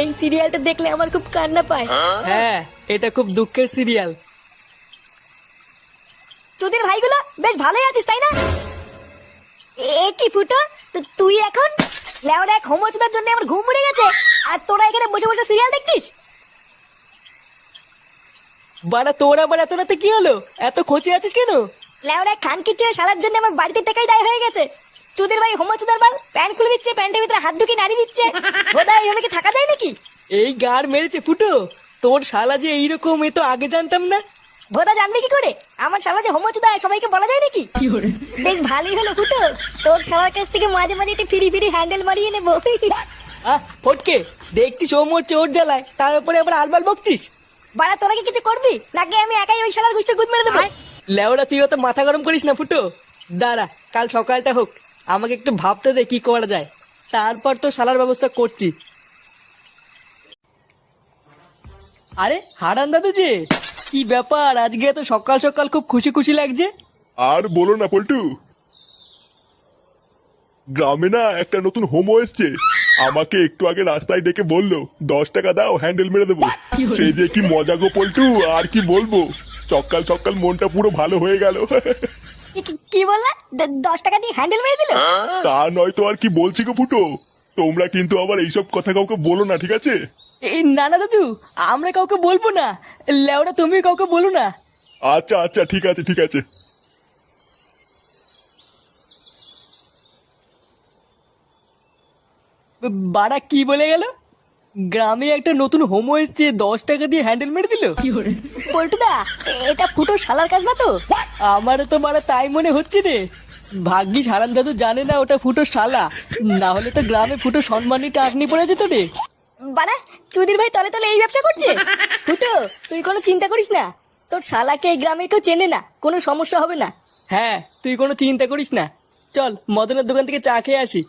এই সিরিয়ালটা দেখলে আমার খুব কান্না পায়। হ্যাঁ, এটা খুব দুঃখের সিরিয়াল। তোদের ভাইগুলো বেশ ভালোই আছিস তাই না? এ কি ফুটো, তুই এখন লেওড়া এক হোমোচুদার জন্য আমার ঘুম উড়ে গেছে, আর তোরা এখানে বসে বসে সিরিয়াল দেখছিস? বাড়া তোর আবার এত রাতে কি হলো? এত খোঁচে আছিস কেন? লেওড়া খানকির ছেলে শালার জন্য আমার বাড়িতে টাকাই দায় হয়ে গেছে। তোদের ভাই হোমোচুদার বাল প্যান্ট খুলে দিচ্ছে, প্যান্টের ভিতরে হাত ঢুকিয়ে নাড়ি দিচ্ছে। বোধা এইভাবে কি থাকা যায় নাকি? এই গার মেরেছে ফুটো, তোর শালা যে এইরকম, এ তো আগে জানতাম না। ভোদা জানবে কি করে আমার শালা যে হোমোচুদা সবাইকে বলা যায় নাকি? বেশ ভালোই হলো ফুটো, তোর শালার কাছ থেকে মাঝে মাঝে একটু ফিরি ফিরি হ্যান্ডেল মারিয়ে নেবো। ফটকে, দেখছিস ও মোর চোর জ্বালায়, তার উপরে আবার আলবাল বকছিস। বাড়া তোরা কি কিছু করবি নাকি আমি একাই ওই শালার গুষ্টি গুদ মেরে দেবো? লেওড়া তুই অত মাথা গরম করিস না ফুটো, দাঁড়া কাল সকালটা হোক, আমাকে একটু ভাবতে দে কি করা যায়, তারপর তো শালার ব্যবস্থা করছি। আরে হারান দাদু যে, কি ব্যাপার আজকে এত সকাল সকাল খুব খুশি খুশি লাগছে? আর বলো না পল্টু, গ্রামে না একটা নতুন হোমো এসছে। আমাকে একটু আগে রাস্তায় ডেকে বললো 10 টাকা দাও হ্যান্ডেল মেরে দেবো। সেই যে কি মজা গো পল্টু, আর কি বলবো, সকাল সকাল মনটা পুরো ভালো হয়ে গেল। কি বললা? 10 টাকা দিয়ে হ্যান্ডেল মেরে দিল? তা নয় তো আর কি বলছি গো ফুটো, তোমরা কিন্তু আবার এইসব কথা কাউকে বলো না, ঠিক আছে? এই না না দাদু, আমরা কাউকে বলবো না, লেওড়া তুমি কাউকে বলো না। আচ্ছা আচ্ছা, ঠিক আছে ঠিক আছে। বাড়া কি বলে গেল? গ্রামে একটা নতুন হোমো এসছে, 10 টাকা দিয়ে হ্যান্ডেল মেরে দিল? পল্টুদা, এটা ফুটো শালার কাজ না তো? আমারও তো বাড়া তাই মনে হচ্ছে রে। ভাগ্যিস হারান দাদু জানে না ওটা ফুটো শালা, না হলে তো গ্রামে ফুটো সম্মানী টাকনি পড়ে যেত রে। বাড়া চুদির ভাই তলে তলে এই ব্যবসা করছে। ফুটো তুই কোনো চিন্তা করিস না, তোর শালাকে এই গ্রামে কেউ চেনে না, কোনো সমস্যা হবে না। হ্যাঁ, তুই কোনো চিন্তা করিস না, চল মদনের দোকান থেকে চা খেয়ে আসি।